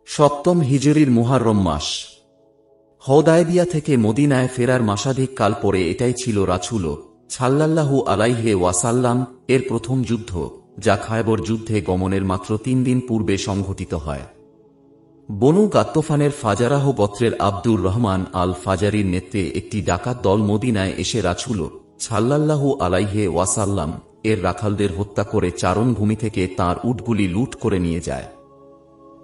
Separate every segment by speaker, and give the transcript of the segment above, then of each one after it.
Speaker 1: সপ্তম হিজরির মুহাররম মাস। হুদায়বিয়া থেকে মদিনায় ফেরার মাসাধিক কাল পরে এটাই ছিল রাসূল সাল্লাল্লাহু আলাইহি ওয়াসাল্লাম এর প্রথম যুদ্ধ, যা খায়বর যুদ্ধে গমনের মাত্র ৩ দিন পূর্বে সংঘটিত হয়। বনু গাত্তফানের ফাজারাহ গোত্রের আব্দুর রহমান আল ফাজারির নেতৃত্বে একটি ডাকাত দল মদিনায় এসে রাসূল সাল্লাল্লাহু আলাইহি ওয়াসাল্লাম এর রাখালদের হত্যা করে চারণভূমি থেকে তাঁর উটগুলি লুট করে নিয়ে যায়।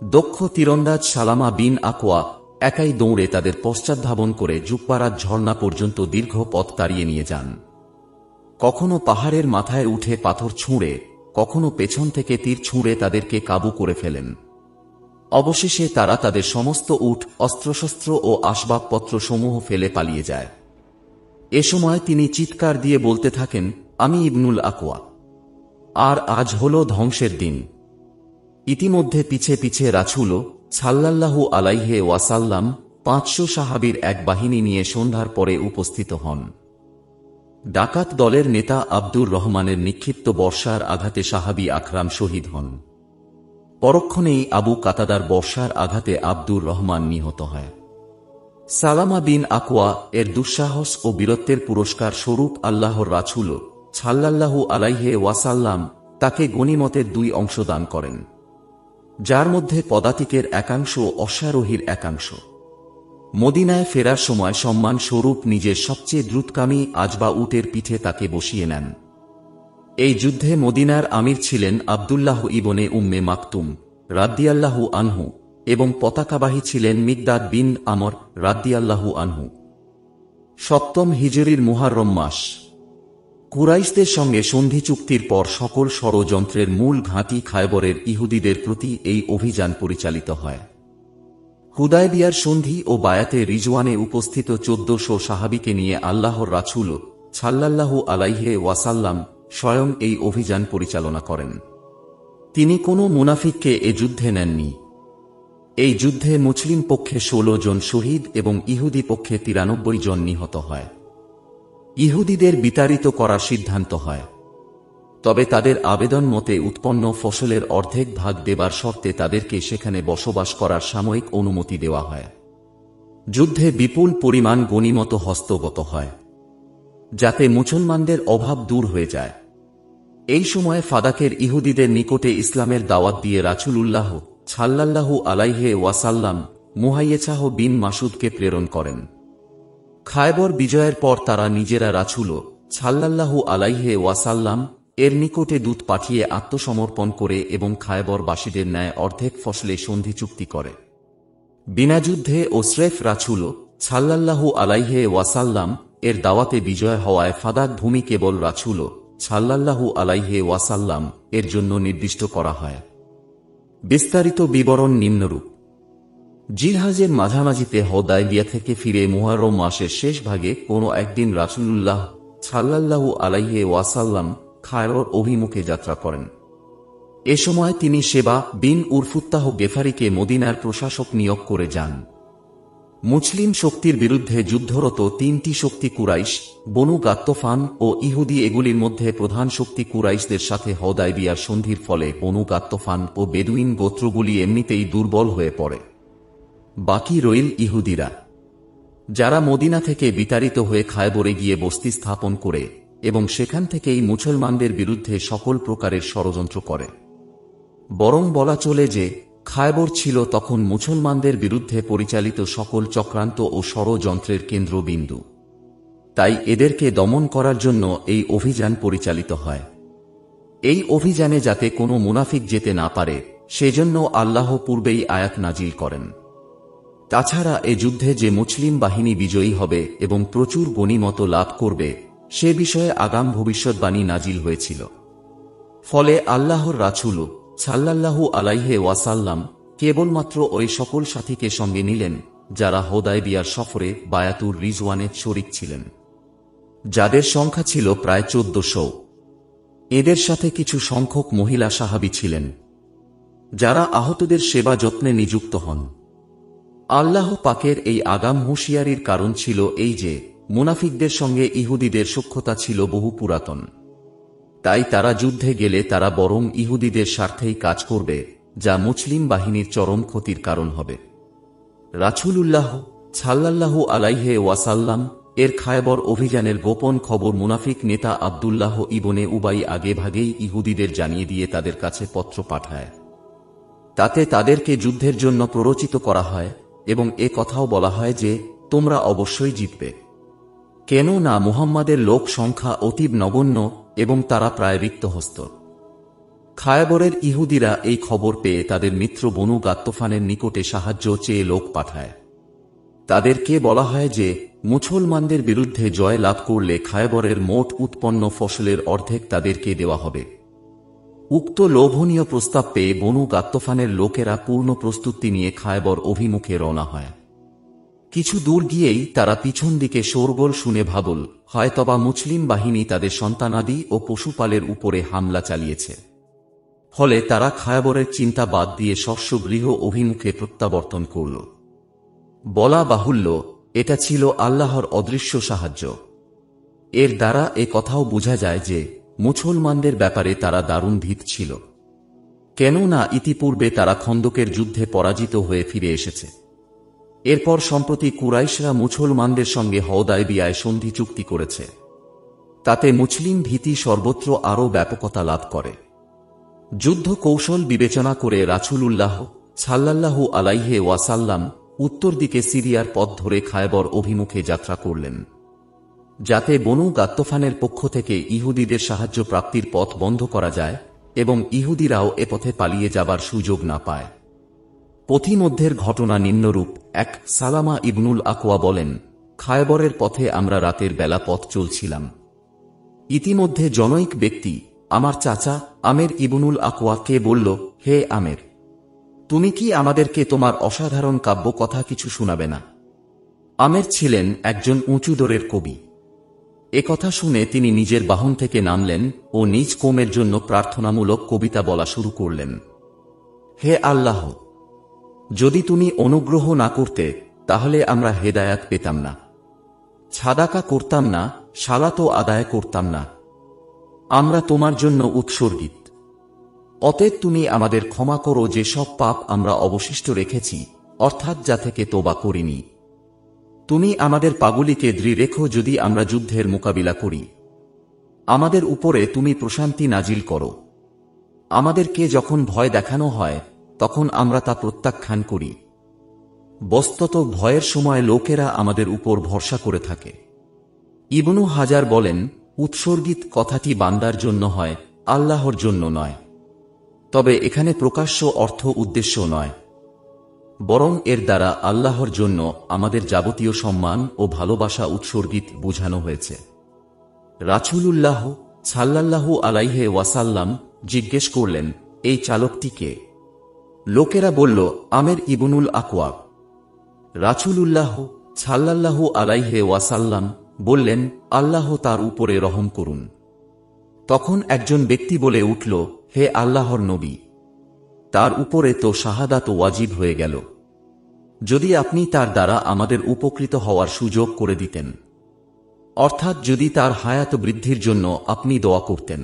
Speaker 1: দক্ষ তীরন্দাজ সালামা বিন আকওয়া একাই দৌড়ে তাদের পশ্চাৎধাবন করে জুব্বারাত ঝর্ণা পর্যন্ত দীর্ঘ পথ তাড়িয়ে নিয়ে যান। কখনো পাহাড়ের মাথায় উঠে পাথর ছুঁড়ে, কখনো পেছন থেকে তীর ছুঁড়ে তাদেরকে কাবু করে ফেলেন। অবশেষে তারা তাদের সমস্ত উট, অস্ত্রশস্ত্র ও আসবাবপত্র সমূহ ফেলে পালিয়ে যায়। এ সময় তিনি চিৎকার দিয়ে বলতে থাকেন, আমি ইবনুল আকওয়া, আর আজ হল ধ্বংসের দিন। ইতিমধ্যে পিছে পিছে রাসূল সাল্লাল্লাহু আলাইহি ওয়াসাল্লাম ৫০০ সাহাবীর এক বাহিনী নিয়ে সন্ধ্যার পরে উপস্থিত হন। ডাকাত দলের নেতা আব্দুর রহমানের নিক্ষিপ্ত বর্ষার আঘাতে সাহাবী আকরাম শহীদ হন। পরক্ষণেই আবু কাতাদার বর্ষার আঘাতে আব্দুর রহমান নিহত হয়। সালামা বিন আকওয়া এর দুঃসাহস ও বীরত্বের পুরস্কার স্বরূপ আল্লাহর রাসূল সাল্লাল্লাহু আলাইহি ওয়াসাল্লাম তাকে গনিমতের ২ অংশ দান করেন, যার মধ্যে পদাতিকের একাংশ ও অশ্বারোহীর একাংশ। মদিনায় ফেরার সময় সম্মান স্বরূপ নিজের সবচেয়ে দ্রুতগামী আজবা উটের পিঠে তাকে বসিয়ে নেন। এই যুদ্ধে মদিনার আমির ছিলেন আব্দুল্লাহ ইবনে উম্মে মাকতুম রাদিয়াল্লাহু আনহু এবং পতাকাবাহী ছিলেন মিকদাদ বিন আমর রাদিয়াল্লাহু আনহু। সপ্তম হিজরির মুহাররম মাস। কুরাইশদের সঙ্গে সন্ধি চুক্তির পর সকল ষড়যন্ত্রের মূল ঘাঁটি খায়বরের ইহুদিদের প্রতি এই অভিযান পরিচালিত হয়। হুদায়বিয়ার সন্ধি ও বায়াতে রিজওয়ানে উপস্থিত ১৪০০ সাহাবীকে নিয়ে আল্লাহর রাসূল সাল্লাল্লাহু আলাইহি ওয়াসাল্লাম স্বয়ং এই অভিযান পরিচালনা করেন। তিনি কোনো মুনাফিককে এ যুদ্ধে নেননি। এই যুদ্ধে মুসলিম পক্ষে ১৬ জন শহীদ এবং ইহুদি পক্ষে ৯৩ জন নিহত হয়। ইহুদিদের বিতাড়িত করার সিদ্ধান্ত হয়, তবে তাদের আবেদন মতে উৎপন্ন ফসলের অর্ধেক ভাগ দেবার শর্তে তাদেরকে সেখানে বসবাস করার সাময়িক অনুমতি দেওয়া হয়। যুদ্ধে বিপুল পরিমাণ গনিমত হস্তগত হয়, যাতে মুসলমানদের অভাব দূর হয়ে যায়। এই সময় ফাদাকের ইহুদিদের নিকটে ইসলামের দাওয়াত দিয়ে রাসূলুল্লাহ সাল্লাল্লাহু আলাইহি ওয়াসাল্লাম মুহাইয়েছাহ বিন মাসুদকে প্রেরণ করেন। খায়বর বিজয়ের পর তারা নিজেরা রাসূল সাল্লাল্লাহু আলাইহি ওয়াসাল্লাম এর নিকটে দূত পাঠিয়ে আত্মসমর্পণ করে এবং খায়বরবাসীদের ন্যায় অর্ধেক ফসলে সন্ধি চুক্তি করে। বিনা যুদ্ধে ও স্রেফ রাসূল সাল্লাল্লাহু আলাইহি ওয়াসাল্লাম এর দাওয়াতে বিজয় হওয়ায় ফাদাক ভূমি কেবল রাসূল সাল্লাল্লাহু আলাইহি ওয়াসাল্লাম এর জন্য নির্দিষ্ট করা হয়। বিস্তারিত বিবরণ নিম্নরূপ। জিলহজের মাঝামাঝিতে হুদায়বিয়া থেকে ফিরে মুহররম মাসের শেষ ভাগে কোনো একদিন রাসূলুল্লাহ সাল্লাল্লাহু আলাইহি ওয়াসাল্লাম খায়বর অভিমুখে যাত্রা করেন। এ সময় তিনি শেবা বিন উরফুত্তাহ গেফারিকে মদিনার প্রশাসক নিয়োগ করে যান। মুসলিম শক্তির বিরুদ্ধে যুদ্ধরত ৩টি শক্তি কুরাইশ, বনু গাত্তফান ও ইহুদি, এগুলির মধ্যে প্রধান শক্তি কুরাইশদের সাথে হুদায়বিয়ার সন্ধির ফলে বনু গাত্তফান ও বেদুইন গোত্রগুলি এমনিতেই দুর্বল হয়ে পড়ে। বাকি রইল ইহুদিরা, যারা মদিনা থেকে বিতাড়িত হয়ে খায়বরে গিয়ে বস্তি স্থাপন করে এবং সেখান থেকেই মুসলমানদের বিরুদ্ধে সকল প্রকারের ষড়যন্ত্র করে। বরং বলা চলে যে খায়বর ছিল তখন মুসলমানদের বিরুদ্ধে পরিচালিত সকল চক্রান্ত ও ষড়যন্ত্রের কেন্দ্রবিন্দু। তাই এদেরকে দমন করার জন্য এই অভিযান পরিচালিত হয়। এই অভিযানে যাতে কোনো মুনাফিক যেতে না পারে সেজন্য আল্লাহ পূর্বেই আয়াত নাজিল করেন। তাছাড়া এ যুদ্ধে যে মুসলিম বাহিনী বিজয়ী হবে এবং প্রচুর গনিমত লাভ করবে সে বিষয়ে আগাম ভবিষ্যৎবাণী নাজিল হয়েছিল। ফলে আল্লাহর রাসূল সাল্লাল্লাহু আলাইহি ওয়াসাল্লাম কেবলমাত্র ওই সকল সাথীকে সঙ্গে নিলেন যারা হুদায়বিয়ার সফরে বায়াতুর রিজওয়ানে শরীক ছিলেন, যাদের সংখ্যা ছিল প্রায় ১৪০০। এদের সাথে কিছু সংখ্যক মহিলা সাহাবী ছিলেন, যারা আহতদের সেবা যত্নে নিযুক্ত হন। আল্লাহ পাকের এই আগাম হুঁশিয়ারির কারণ ছিল এই যে মুনাফিকদের সঙ্গে ইহুদিদের সখ্যতা ছিল বহু পুরাতন। তাই তারা যুদ্ধে গেলে তারা বরং ইহুদিদের স্বার্থেই কাজ করবে, যা মুসলিম বাহিনীর চরম ক্ষতির কারণ হবে। রাসূলুল্লাহ সাল্লাল্লাহু আলাইহি ওয়াসাল্লাম এর খায়বর অভিযানের গোপন খবর মুনাফিক নেতা আব্দুল্লাহ ইবনে উবাই আগেভাগেই ইহুদিদের জানিয়ে দিয়ে তাদের কাছে পত্র পাঠায়। তাতে তাদেরকে যুদ্ধের জন্য প্ররোচিত করা হয় এবং এ কথাও বলা হয় যে তোমরা অবশ্যই জিতবে, কেননা মুহাম্মাদের লোক সংখ্যা অতীব নগণ্য এবং তারা প্রায় রিক্তহস্ত। খায়বরের ইহুদিরা এই খবর পেয়ে তাদের মিত্র বনু গাত্তফানের নিকটে সাহায্য চেয়ে লোক পাঠায়। তাদেরকে বলা হয় যে মুসলমানদের বিরুদ্ধে জয় লাভ করলে খায়বরের মোট উৎপন্ন ফসলের অর্ধেক তাদেরকে দেওয়া হবে। উক্ত লোভনীয় প্রস্তাব পেয়ে বনু গাত্তফানের লোকেরা পূর্ণ প্রস্তুতি নিয়ে খায়বর অভিমুখে রওনা হয়। কিছু দূর গিয়েই তারা পিছন দিকে শোরগোল শুনে ভাবল হয়তোবা মুসলিম বাহিনী তাদের সন্তানাদি ও পশুপালের উপরে হামলা চালিয়েছে। ফলে তারা খায়বরের চিন্তা বাদ দিয়ে শস্যগৃহ অভিমুখে প্রত্যাবর্তন করল। বলা বাহুল্য এটা ছিল আল্লাহর অদৃশ্য সাহায্য। এর দ্বারা এ কথাও বোঝা যায় যে মুসলমানদের ব্যাপারে তারা দারুণ ভীত ছিল, কেননা ইতিপূর্বে তারা খন্দকের যুদ্ধে পরাজিত হয়ে ফিরে এসেছে। এরপর সম্প্রতি কুরাইশরা মুসলমানদের সঙ্গে হুদায়বিয়ায় সন্ধি চুক্তি করেছে। তাতে মুসলিম ভীতি সর্বত্র আরও ব্যাপকতা লাভ করে। যুদ্ধ কৌশল বিবেচনা করে রাসূলুল্লাহ সাল্লাল্লাহু আলাইহি ওয়াসাল্লাম উত্তর দিকে সিরিয়ার পথ ধরে খায়বর অভিমুখে যাত্রা করলেন, যাতে বনু গাত্তফানের পক্ষ থেকে ইহুদিদের সাহায্য প্রাপ্তির পথ বন্ধ করা যায় এবং ইহুদিরাও এ পথে পালিয়ে যাবার সুযোগ না পায়। পথিমধ্যের ঘটনা নিম্নরূপ। এক সালামা ইবনুল আকওয়া বলেন, খায়বরের পথে আমরা রাতের বেলা পথ চলছিলাম। ইতিমধ্যে জনৈক ব্যক্তি আমার চাচা আমের ইবনুল আকওয়াকে বলল, হে আমের, তুমি কি আমাদেরকে তোমার অসাধারণ কাব্য কথা কিছু শোনাবে না? আমের ছিলেন একজন উঁচুদরের কবি। এ কথা শুনে তিনি নিজের বাহন থেকে নামলেন ও নিজ কওমের জন্য প্রার্থনামূলক কবিতা বলা শুরু করলেন। হে আল্লাহ, যদি তুমি অনুগ্রহ না করতে তাহলে আমরা হেদায়াত পেতাম না, সাদাকা করতাম না, সালাতও আদায় করতাম না। আমরা তোমার জন্য উৎসর্গিত। অতএব তুমি আমাদের ক্ষমা করো যে সব পাপ আমরা অবশিষ্ট রেখেছি, অর্থাৎ যা থেকে তোবা করিনি। তুমি আমাদের পাগুলিকে দৃঢ় রেখো যদি আমরা যুদ্ধের মোকাবিলা করি। আমাদের উপরে তুমি প্রশান্তি নাজিল করো। আমাদেরকে যখন ভয় দেখানো হয় তখন আমরা তা প্রত্যাখ্যান করি। বস্তুত ভয়ের সময় লোকেরা আমাদের উপর ভরসা করে থাকে। ইবনু হাজার বলেন, উৎসর্গিত কথাটি বান্দার জন্য হয়, আল্লাহর জন্য নয়। তবে এখানে প্রকাশ্য অর্থ উদ্দেশ্য নয়, বরং এর দ্বারা আল্লাহর জন্য আমাদের যাবতীয় সম্মান ও ভালোবাসা উৎসর্গিত বোঝানো হয়েছে। রাসূলুল্লাহ সাল্লাল্লাহু আলাইহি ওয়াসাল্লাম জিজ্ঞেস করলেন, এই চালকটি কে? লোকেরা বলল, আমের ইবনুল আকওয়া। রাসূলুল্লাহ সাল্লাল্লাহু আলাইহি ওয়াসাল্লাম বললেন, আল্লাহ তার উপরে রহম করুন। তখন একজন ব্যক্তি বলে উঠল, হে আল্লাহর নবী, তার উপরে তো শাহাদাত ওয়াজিব হয়ে গেল। যদি আপনি তার দ্বারা আমাদের উপকৃত হওয়ার সুযোগ করে দিতেন, অর্থাৎ যদি তার হায়াত বৃদ্ধির জন্য আপনি দোয়া করতেন।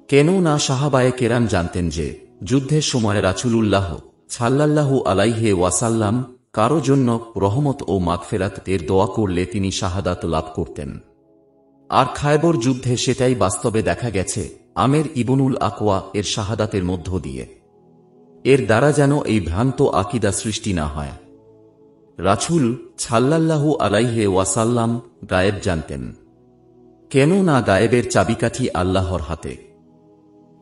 Speaker 1: কেননা সাহাবায়ে কেরাম জানতেন যে যুদ্ধের সময় রাসূলুল্লাহ সাল্লাল্লাহু আলাইহি ওয়াসাল্লাম কারো জন্য রহমত ও মাগফিরাত এর দোয়া করলে তিনি শাহাদাত লাভ করতেন। আর খায়বর যুদ্ধে সেটাই বাস্তবে দেখা গেছে, আমের ইবনুল আকওয়া এর শাহাদাতের মধ্য দিয়ে। এর দ্বারা যেন এই ভ্রান্ত আকীদা সৃষ্টি না হয়। রাসূল সাল্লাল্লাহু আলাইহি ওয়াসাল্লাম গায়েব জানতেন, কেননা গায়েবের চাবিকাঠি আল্লাহর হাতে।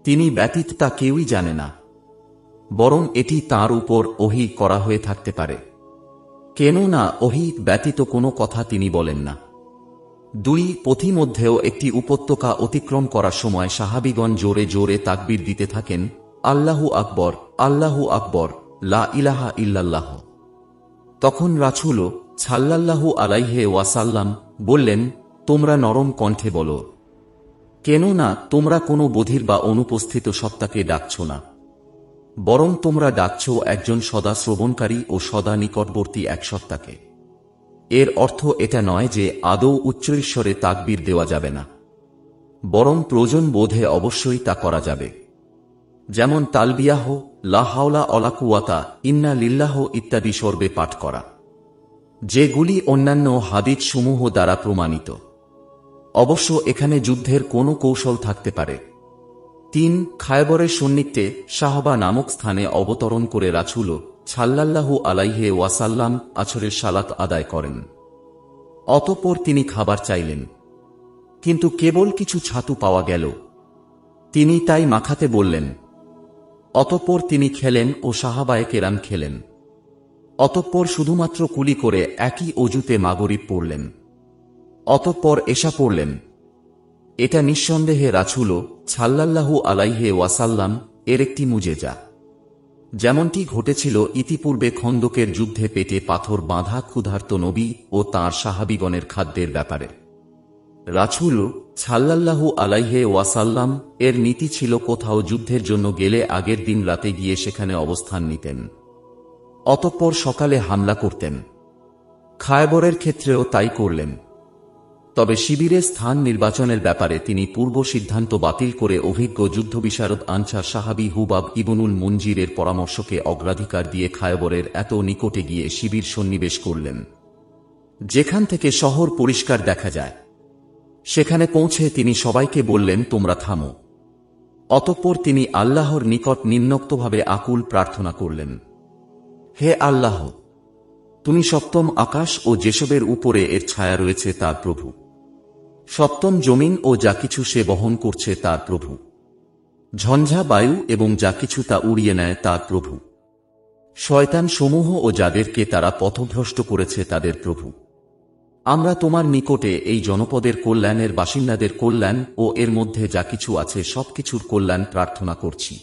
Speaker 1: তিনি ব্যতীত তা কেউই জানে না, বরং এটি তাঁর উপর ওহী করা হয়ে থাকতে পারে, কেননা ওহী ব্যতীত কোনো কথা তিনি বলেন না। দুই পথিমধ্যেও একটি উপত্যকা অতিক্রম করার সময় সাহাবীগণ জোরে জোরে তাকবীর দিতে থাকেন, আল্লাহু আকবর, আল্লাহু আকবর, লা ইলাহা ইল্লাল্লাহ। তখন রাসূল সাল্লাল্লাহু আলাইহি ওয়াসাল্লাম বললেন, তোমরা নরম কণ্ঠে বলো, কেননা তোমরা কোনো বধির বা অনুপস্থিত সত্তাকে ডাকছ না, বরং তোমরা ডাকছ একজন সদা শ্রবণকারী ও সদা নিকটবর্তী এক সত্তাকে। এর অর্থ এটা নয় যে আদৌ উচ্চৈঃস্বরে তাকবীর দেওয়া যাবে না, বরং প্রয়োজন বোধে অবশ্যই তা করা যাবে। যেমন তালবিয়াহ, লা হাওলা ওয়ালা কুওয়াতা ইন্না লিল্লাহ ইত্যাদি সর্বে পাঠ করা, যেগুলি অন্যান্য হাদিস সমূহ দ্বারা প্রমাণিত। অবশ্য এখানে যুদ্ধের কোনো কৌশল থাকতে পারে। ৩ খায়বরের সন্নিকটে শাহবা নামক স্থানে অবতরণ করে রাসূল সাল্লাল্লাহু আলাইহি ওয়াসাল্লাম আসরের সালাত আদায় করেন। অতঃপর তিনি খাবার চাইলেন, কিন্তু কেবল কিছু ছাতু পাওয়া গেল। তিনি তাই মাখাতে বললেন। অতঃপর তিনি খেলেন ও সাহাবায়ে কেরাম খেলেন। অতঃপর শুধুমাত্র কুলি করে একই অজুতে মাগরিব পড়লেন। অতঃপর এশা পড়লেন। এটা নিঃসন্দেহে রাসূল সাল্লাল্লাহু আলাইহি ওয়াসাল্লাম এর একটি মুজেজা, যেমনটি ঘটেছিল ইতিপূর্বে খন্দকের যুদ্ধে পেটে পাথর বাঁধা ক্ষুধার্ত নবী ও তাঁর সাহাবীগণের খাদ্যের ব্যাপারে। রাসূল সাল্লাল্লাহু আলাইহি ওয়াসাল্লাম এর নীতি ছিল কোথাও যুদ্ধের জন্য গেলে আগের দিন রাতে গিয়ে সেখানে অবস্থান নিতেন, অতঃপর সকালে হামলা করতেন। খায়বরের ক্ষেত্রেও তাই করলেন। তবে শিবিরের স্থান নির্বাচনের ব্যাপারে তিনি পূর্ব সিদ্ধান্ত বাতিল করে অভিজ্ঞ যুদ্ধবিশারদ আনসার সাহাবী হুবাব ইবনুল মুনজিরের পরামর্শকে অগ্রাধিকার দিয়ে খায়বরের এত নিকটে গিয়ে শিবির সন্নিবেশ করলেন, যেখান থেকে শহর পরিষ্কার দেখা যায়। সেখানে পৌঁছে তিনি সবাইকে বললেন, তোমরা থামো। অতঃপর তিনি আল্লাহর নিকট নিম্নোক্তভাবে আকুল প্রার্থনা করলেন, হে আল্লাহ, তুমি সপ্তম আকাশ ও যেসবের উপরে এর ছায়া রয়েছে তার প্রভু, সপ্তম জমিন ও যা কিছু সে বহন করছে তার প্রভু, ঝঞ্ঝা বায়ু এবং যা কিছু তা উড়িয়ে নেয় তার প্রভু, শয়তান সমূহ ও যাদেরকে তারা পথভ্রষ্ট করেছে তাদের প্রভু। আমরা তোমার নিকটে এই জনপদের কল্যাণের বাসিন্দাদের কল্যাণ ও এর মধ্যে যা কিছু আছে সবকিছুর কল্যাণ প্রার্থনা করছি।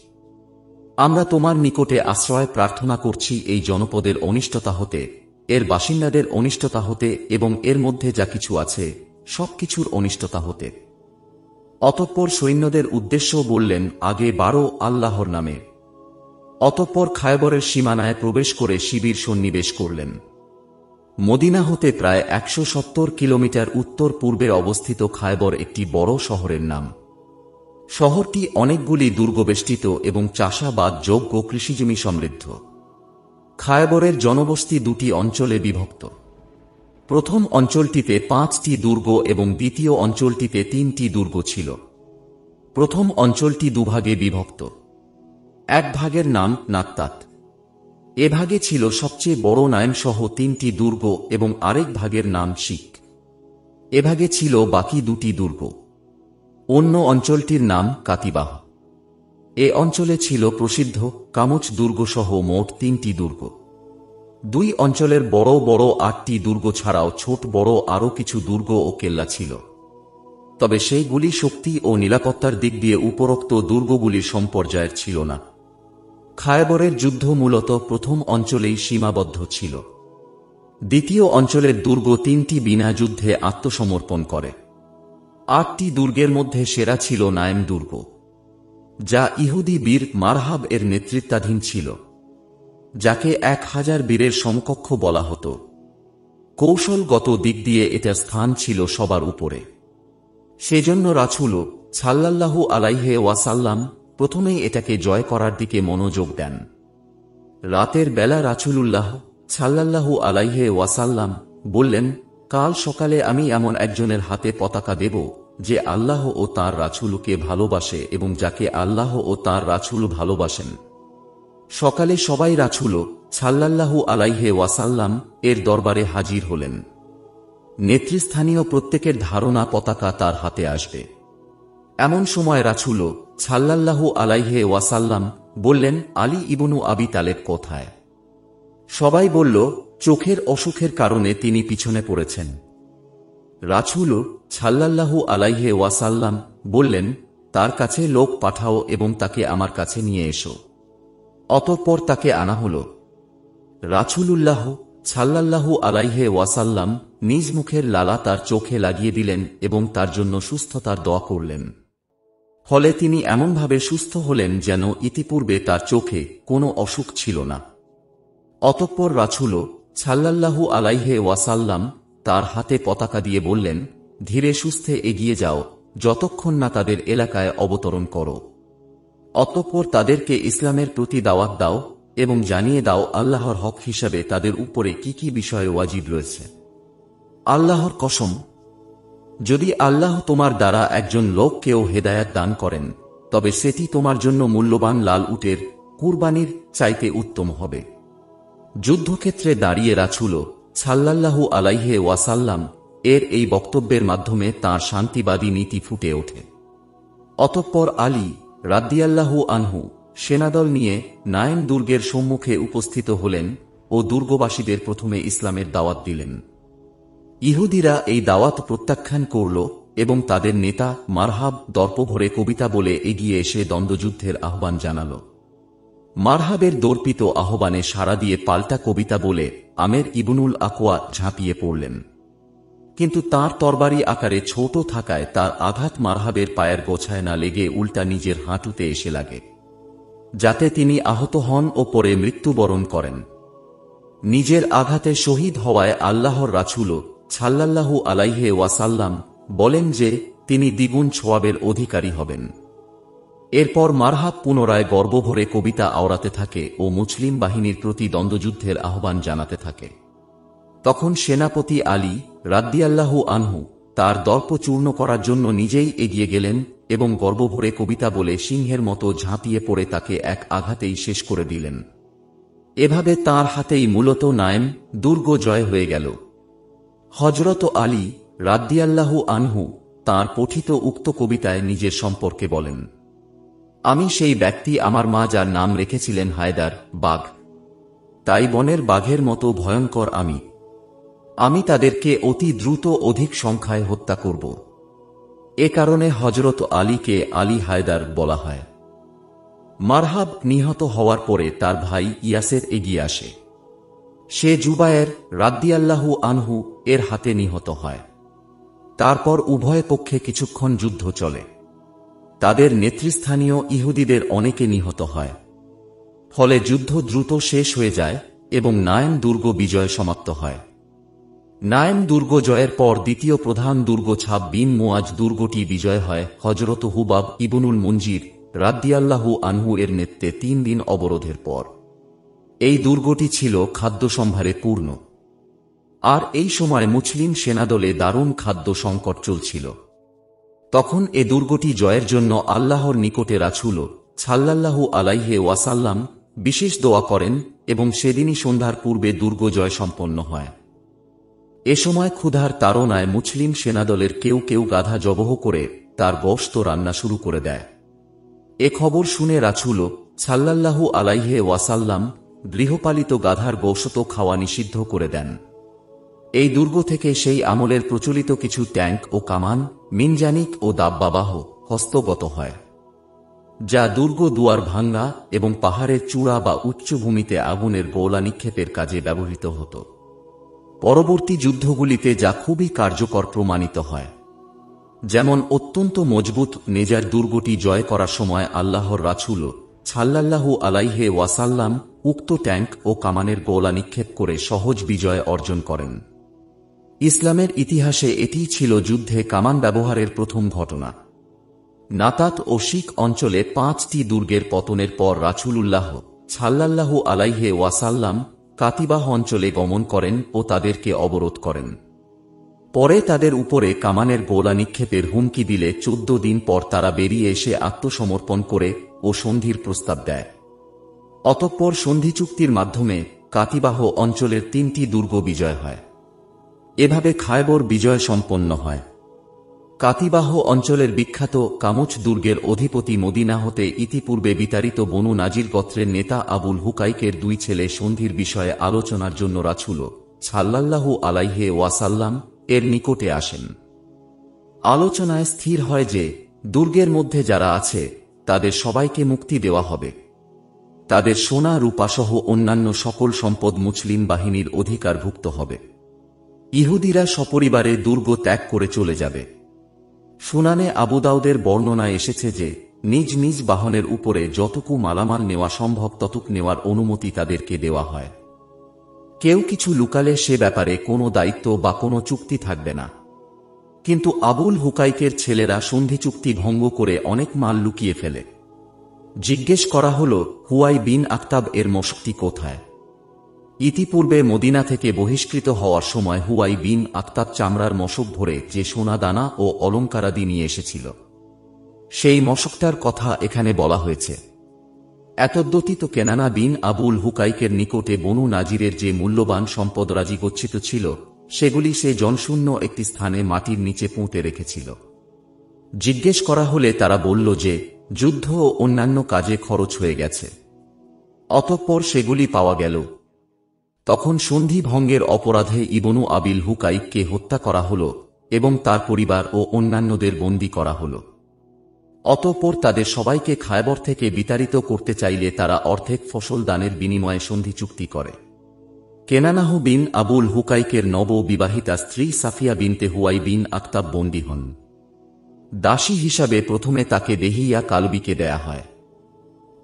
Speaker 1: আমরা তোমার নিকটে আশ্রয় প্রার্থনা করছি এই জনপদের অনিষ্টতা হতে, এর বাসিন্দাদের অনিষ্টতা হতে এবং এর মধ্যে যা কিছু আছে সবকিছুর অনিষ্টতা হতে। অতঃপর সৈন্যদের উদ্দেশ্য বললেন, আগে বারো আল্লাহর নামে। অতঃপর খায়বরের সীমানায় প্রবেশ করে শিবির সন্নিবেশ করলেন। মদিনা হতে প্রায় ১৭০ কিলোমিটার উত্তর পূর্বে অবস্থিত খায়বর একটি বড় শহরের নাম। শহরটি অনেকগুলি দুর্গবেষ্টিত এবং চাষাবাদ যোগ্য কৃষিজমি সমৃদ্ধ। খায়বরের জনবসতি দুটি অঞ্চলে বিভক্ত। প্রথম অঞ্চলটিতে ৫টি দুর্গ এবং দ্বিতীয় অঞ্চলটিতে ৩টি দুর্গ ছিল। প্রথম অঞ্চলটি দুভাগে বিভক্ত। এক ভাগের নাম নাত্তাত। এ ভাগে ছিল সবচেয়ে বড় নাইম সহ ৩টি দুর্গ এবং আরেক ভাগের নাম শিক। এ ভাগে ছিল বাকি দুটি দুর্গ। অন্য অঞ্চলটির নাম কাতিবাহ। এ অঞ্চলে ছিল প্রসিদ্ধ কামুচ দুর্গ সহ মোট ৩টি দুর্গ। দুই অঞ্চলের বড় বড় ৮টি দুর্গ ছাড়াও ছোট বড় আরও কিছু দুর্গ ও কেল্লা ছিল, তবে সেইগুলি শক্তি ও নিরাপত্তার দিক দিয়ে উপরোক্ত দুর্গগুলির সমপর্যায়ের ছিল না। খায়বরের যুদ্ধ মূলত প্রথম অঞ্চলেই সীমাবদ্ধ ছিল। দ্বিতীয় অঞ্চলের দুর্গ ৩টি বিনা যুদ্ধে আত্মসমর্পণ করে। ৮টি দুর্গের মধ্যে সেরা ছিল নায়েম দুর্গ, যা ইহুদি বীর মারহাব এর নেতৃত্বাধীন ছিল, যাকে ১০০০ বীরের সমকক্ষ বলা হতো। কৌশলগত দিক দিয়ে এটা স্থান ছিল সবার উপরে। সেজন্য রাসূল সাল্লাল্লাহু আলাইহি ওয়াসাল্লাম প্রথমেই এটাকে জয় করার দিকে মনোযোগ দেন। রাতের বেলা রাসূলুল্লাহ সাল্লাল্লাহু আলাইহি ওয়াসাল্লাম বললেন, কাল সকালে আমি এমন একজনের হাতে পতাকা দেব যে আল্লাহ ও তাঁর রাসূলকে ভালোবাসে এবং যাকে আল্লাহ ও তাঁর রাসূল ভালোবাসেন। সকালে সবাই রাসূল সাল্লাল্লাহু আলাইহি ওয়াসাল্লাম এর দরবারে হাজির হলেন। নেতৃস্থানীয় প্রত্যেকের ধারণা পতাকা তার হাতে আসবে। এমন সময় রাসূল সাল্লাল্লাহু আলাইহি ওয়াসাল্লাম বললেন, আলী ইবনু আবি তালেব কোথায়? সবাই বলল, চোখের অসুখের কারণে তিনি পিছনে পড়েছেন। রাসূল সাল্লাল্লাহু আলাইহি ওয়াসাল্লাম বললেন, তার কাছে লোক পাঠাও এবং তাকে আমার কাছে নিয়ে এসো। অতঃপর তাকে আনা হল। রাসূলুল্লাহ সাল্লাল্লাহু আলাইহি ওয়াসাল্লাম নিজ মুখের লালা তার চোখে লাগিয়ে দিলেন এবং তার জন্য সুস্থতার দোয়া করলেন। ফলে তিনি এমনভাবে সুস্থ হলেন যেন ইতিপূর্বে তার চোখে কোনো অসুখ ছিল না। অতঃপর রাসূল সাল্লাল্লাহু আলাইহি ওয়াসাল্লাম তার হাতে পতাকা দিয়ে বললেন, ধীরে সুস্থে এগিয়ে যাও যতক্ষণ না তাদের এলাকায় অবতরণ করো। অতঃপর তাদেরকে ইসলামের প্রতি দাওয়াত দাও এবং জানিয়ে দাও আল্লাহর হক হিসাবে তাদের উপরে কি কি বিষয়ে ওয়াজিব রয়েছে। আল্লাহর কসম, যদি আল্লাহ তোমার দ্বারা একজন লোককেও হেদায়াত দান করেন, তবে সেটি তোমার জন্য মূল্যবান লাল উটের কুরবানির চাইতে উত্তম হবে। যুদ্ধক্ষেত্রে দাঁড়িয়ে রাসূল সাল্লাল্লাহু আলাইহি ওয়াসাল্লাম এর এই বক্তব্যের মাধ্যমে তাঁর শান্তিবাদী নীতি ফুটে ওঠে। অতঃপর আলী রাদিয়াল্লাহু আনহু সেনাদল নিয়ে নাইম দুর্গের সম্মুখে উপস্থিত হলেন ও দুর্গবাসীদের প্রথমে ইসলামের দাওয়াত দিলেন। ইহুদিরা এই দাওয়াত প্রত্যাখ্যান করল এবং তাদের নেতা মারহাব দর্পভরে কবিতা বলে এগিয়ে এসে দ্বন্দ্বযুদ্ধের আহ্বান জানাল। মারহাবের দর্পিত আহ্বানে সাড়া দিয়ে পাল্টা কবিতা বলে আমের ইবনুল আকওয়া ঝাঁপিয়ে পড়লেন, কিন্তু তার তরবারি আকারে ছোট থাকায় তার আঘাত মারহাবের পায়ের গোছায় না লেগে উল্টা নিজের হাঁটুতে এসে লাগে, যাতে তিনি আহত হন ও পরে মৃত্যুবরণ করেন। নিজের আঘাতে শহীদ হওয়ায় আল্লাহর রাসূল সাল্লাল্লাহু আলাইহি ওয়াসাল্লাম বলেন যে তিনি দ্বিগুণ সওয়াবের অধিকারী হবেন। এরপর মারহাব পুনরায় গর্বভরে কবিতা আওড়াতে থাকে ও মুসলিম বাহিনীর প্রতি দ্বন্দ্বযুদ্ধের আহ্বান জানাতে থাকে। তখন সেনাপতি আলী রাদিয়াল্লাহু আনহু তার দর্প চূর্ণ করার জন্য নিজেই এগিয়ে গেলেন এবং গর্বভরে কবিতা বলে সিংহের মতো ঝাঁপিয়ে পড়ে তাকে এক আঘাতেই শেষ করে দিলেন। এভাবে তাঁর হাতেই মূলত নাইম দুর্গ জয় হয়ে গেল। হযরত আলী রাদিয়াল্লাহু আনহু তাঁর পঠিত উক্ত কবিতায় নিজের সম্পর্কে বলেন, আমি সেই ব্যক্তি আমার মা যার নাম রেখেছিলেন হায়দার বাঘ, তাই বনের বাঘের মতো ভয়ঙ্কর আমি তাদেরকে অতি দ্রুত অধিক সংখ্যায় হত্যা করব। এ কারণে হযরত আলীকে আলী হায়দার বলা হয়। মারহাব নিহত হওয়ার পরে তার ভাই ইয়াসের এগিয়ে আসে। সে জুবায়ের রাদিয়াল্লাহু আনহু এর হাতে নিহত হয়। তারপর উভয় পক্ষে কিছুক্ষণ যুদ্ধ চলে। তাদের নেতৃস্থানীয় ইহুদিদের অনেকে নিহত হয়। ফলে যুদ্ধ দ্রুত শেষ হয়ে যায় এবং নাইম দুর্গ বিজয় সমাপ্ত হয়। নাইম দুর্গ জয়ের পর দ্বিতীয় প্রধান দুর্গ ছাব বিন মুয়াজ দুর্গটি বিজয় হয় হযরত হুবাব ইবনুল মুনজির রাদিয়াল্লাহু আনহু এর নেতৃত্বে 3 দিন অবরোধের পর। এই দুর্গটি ছিল খাদ্য সম্ভারে পূর্ণ, আর এই সময় মুসলিম সেনাদলে দারুণ খাদ্য সংকট চলছিল। তখন এ দুর্গটি জয়ের জন্য আল্লাহর নিকটে রাসূল সাল্লাল্লাহু আলাইহি ওয়াসাল্লাম বিশেষ দোয়া করেন এবং সেদিনই সন্ধ্যার পূর্বে দুর্গ জয় সম্পন্ন হয়। এ সময় ক্ষুধার তাড়নায় মুসলিম সেনাদলের কেউ কেউ গাধা জবহ করে তার গোশত রান্না শুরু করে দেয়। এ খবর শুনে রাসূল সাল্লাল্লাহু আলাইহি ওয়াসাল্লাম গৃহপালিত গাধার গোশত খাওয়া নিষিদ্ধ করে দেন। এই দুর্গ থেকে সেই আমলের প্রচলিত কিছু ট্যাঙ্ক ও কামান, মিনজানিক ও দাব্বাবাহ হস্তগত হয়, যা দুর্গ দুয়ার ভাঙ্গা এবং পাহাড়ের চূড়া বা উচ্চভূমিতে আগুনের গোলা নিক্ষেপের কাজে ব্যবহৃত হতো। পরবর্তী যুদ্ধগুলিতে যা খুবই কার্যকর প্রমাণিত হয়। যেমন অত্যন্ত মজবুত নেজার দুর্গটি জয় করার সময় আল্লাহর রাসূল সাল্লাল্লাহু আলাইহি ওয়াসাল্লাম উক্ত ট্যাঙ্ক ও কামানের গোলা নিক্ষেপ করে সহজ বিজয় অর্জন করেন। ইসলামের ইতিহাসে এটিই ছিল যুদ্ধে কামান ব্যবহারের প্রথম ঘটনা। নাতাত ও শিখ অঞ্চলে 5টি দুর্গের পতনের পর রাসূলুল্লাহ সাল্লাল্লাহু আলাইহি ওয়াসাল্লাম কাতিবাহ অঞ্চলে গমন করেন ও তাদেরকে অবরোধ করেন। পরে তাদের উপরে কামানের গোলা নিক্ষেপের হুমকি দিলে 14 দিন পর তারা বেরিয়ে এসে আত্মসমর্পণ করে ও সন্ধির প্রস্তাব দেয়। অতঃপর সন্ধি চুক্তির মাধ্যমে কাতিবাহ অঞ্চলের 3টি দুর্গ বিজয় হয়। এভাবে খায়বর বিজয় সম্পন্ন হয়। কাতিবাহ অঞ্চলের বিখ্যাত কামুচ দুর্গের অধিপতি মদিনা হতে ইতিপূর্বে বিতাড়িত বনু নাজির গোত্রের নেতা আবুল হুকাইকের 2 ছেলে সন্ধির বিষয়ে আলোচনার জন্য রাসূল সাল্লাল্লাহু আলাইহি ওয়াসাল্লাম এর নিকটে আসেন। আলোচনায় স্থির হয় যে দুর্গের মধ্যে যারা আছে তাদের সবাইকে মুক্তি দেওয়া হবে। তাদের সোনা রূপাসহ অন্যান্য সকল সম্পদ মুসলিম বাহিনীর অধিকারভুক্ত হবে। ইহুদিরা সপরিবারে দুর্গ ত্যাগ করে চলে যাবে। সুনানে আবু দাউদের বর্ণনায় এসেছে যে নিজ নিজ বাহনের উপরে যতটুকু মালামাল নেওয়া সম্ভব ততটুক নেওয়ার অনুমতি তাদেরকে দেওয়া হয়। কেউ কিছু লুকালে সে ব্যাপারে কোনো দায়িত্ব বা কোনো চুক্তি থাকবে না। কিন্তু আবুল হুকাইকের ছেলেরা সন্ধি চুক্তি ভঙ্গ করে অনেক মাল লুকিয়ে ফেলে। জিজ্ঞেস করা হল, হুয়াই বিন আখতাব এর মশকটি কোথায়? ইতিপূর্বে মদিনা থেকে বহিষ্কৃত হওয়ার সময় হুয়াই বিন আখতাব চামড়ার মশক ভরে যে সোনা দানা ও অলঙ্কারাদি নিয়ে এসেছিল, সেই মশকটার কথা এখানে বলা হয়েছে। এতদ্ব্যতীত কেনানা বিন আবুল হুকাইকের নিকটে বনু নাজিরের যে মূল্যবান সম্পদরাজি গচ্ছিত ছিল, সেগুলি সে জনশূন্য একটি স্থানে মাটির নিচে পুঁতে রেখেছিল। জিজ্ঞেস করা হলে তারা বলল যে যুদ্ধ ও অন্যান্য কাজে খরচ হয়ে গেছে। অতঃপর সেগুলি পাওয়া গেল। তখন সন্ধি ভঙ্গের অপরাধে ইবনু আবিল হুকাইককে হত্যা করা হল এবং তার পরিবার ও অন্যান্যদের বন্দী করা হল। অতঃপর তাদের সবাইকে খায়বর থেকে বিতাড়িত করতে চাইলে তারা অর্ধেক ফসল দানের বিনিময়ে সন্ধি চুক্তি করে। কেনানাহ বিন আবুল হুকাইকের নব বিবাহিতা স্ত্রী সাফিয়া বিনতে হুয়াই বিন আখতাব বন্দী হন। দাসী হিসাবে প্রথমে তাকে দেহিয়া কালবিকে দেয়া হয়।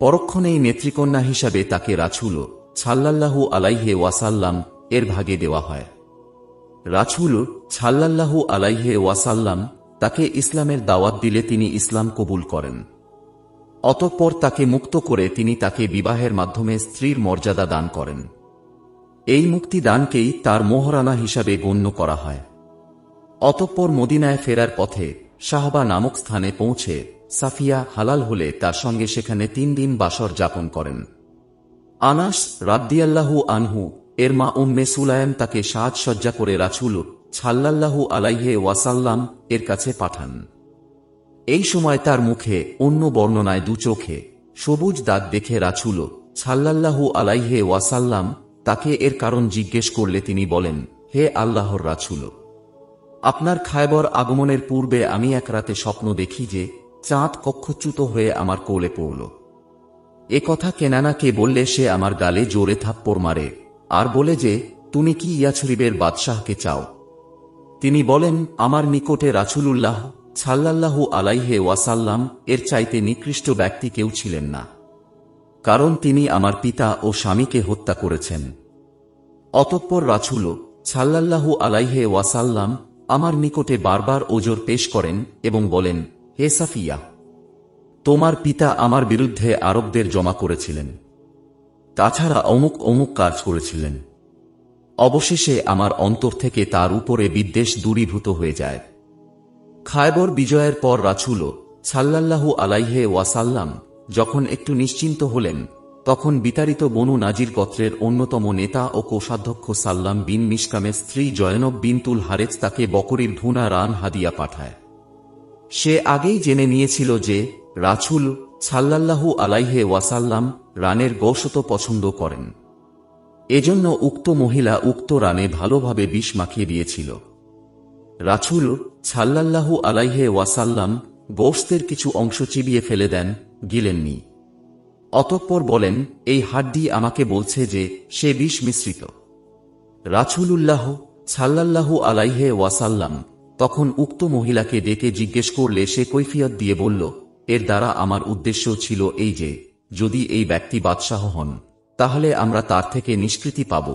Speaker 1: পরক্ষণেই নেত্রীকন্যা হিসাবে তাকে রাসূল সাল্লাল্লাহু আলাইহি ওয়াসাল্লাম এর ভাগে দেওয়া হয়। রাসূল সাল্লাল্লাহু আলাইহি ওয়াসাল্লাম তাকে ইসলামের দাওয়াত দিলে তিনি ইসলাম কবুল করেন। অতঃপর তাকে মুক্ত করে তিনি তাকে বিবাহের মাধ্যমে স্ত্রীর মর্যাদা দান করেন। এই মুক্তি দানকেই তার মোহরানা হিসাবে গণ্য করা হয়। অতঃপর মদিনায় ফেরার পথে শাহবা নামক স্থানে পৌঁছে সাফিয়া হালাল হলে তার সঙ্গে সেখানে 3 দিন বাসর যাপন করেন। আনাস রাদিয়াল্লাহু আনহু এর মা উম্মে সুলাইম তাকে সাজসজ্জা করে রাসূল সাল্লাল্লাহু আলাইহি ওয়াসাল্লাম এর কাছে পাঠান। এই সময় তার মুখে, অন্য বর্ণনায় 2 চোখে সবুজ দাগ দেখে রাসূল সাল্লাল্লাহু আলাইহি ওয়াসাল্লাম তাকে এর কারণ জিজ্ঞেস করলে তিনি বলেন, হে আল্লাহর রাসূল, আপনার খায়বর আগমনের পূর্বে আমি এক রাতে স্বপ্ন দেখি যে চাঁদ কক্ষচ্যুত হয়ে আমার কোলে পড়ল। এ কথা কেনানাকে বললে সে আমার গালে জোরে থাপ্পড় মারে আর বলে যে, তুমি কি ইয়াছরিবের বাদশাহকে চাও? তিনি বলেন, আমার নিকটে রাসূলুল্লাহ সাল্লাল্লাহু আলাইহি ওয়াসাল্লাম এর চাইতে নিকৃষ্ট ব্যক্তি কেউ ছিলেন না, কারণ তিনি আমার পিতা ও স্বামীকে হত্যা করেছেন। অতঃপর রাসূল সাল্লাল্লাহু আলাইহি ওয়াসাল্লাম আমার নিকটে বারবার ওজর পেশ করেন এবং বলেন, হে সাফিয়া, তোমার পিতা আমার বিরুদ্ধে আরবদের জমা করেছিলেন, তাছাড়া অমুক অমুক কাজ করেছিলেন। অবশেষে আমার অন্তর থেকে তার উপরে বিদ্বেষ দূরীভূত হয়ে যায়। খায়বর বিজয়ের পর রাসূল সাল্লাল্লাহু আলাইহি ওয়াসাল্লাম যখন একটু নিশ্চিন্ত হলেন, তখন বিতাড়িত বনু নাজির গোত্রের অন্যতম নেতা ও কোষাধ্যক্ষ সাল্লাম বিন মিশকামের স্ত্রী জয়নব বিনতুল হারেজ তাকে বকরির ভুনা রান হাদিয়া পাঠায়। সে আগেই জেনে নিয়েছিল যে রাসূল সাল্লাল্লাহু আলাইহি ওয়াসাল্লাম রানের গোশত পছন্দ করেন। এজন্য উক্ত মহিলা উক্ত রানে ভালোভাবে বিষ মাখিয়ে দিয়েছিল। রাসূল সাল্লাল্লাহু আলাইহি ওয়াসাল্লাম গোশতের কিছু অংশ চিবিয়ে ফেলে দেন, গিলেননি। অতঃপর বলেন, এই হাড্ডি আমাকে বলছে যে সে বিষ মিশ্রিত। রাসূলুল্লাহ সাল্লাল্লাহু আলাইহি ওয়াসাল্লাম তখন উক্ত মহিলাকে ডেকে জিজ্ঞেস করলে সে কৈফিয়ত দিয়ে বলল, এর দ্বারা আমার উদ্দেশ্য ছিল এই যে, যদি এই ব্যক্তি বাদশাহ হন তাহলে আমরা তার থেকে নিষ্কৃতি পাব,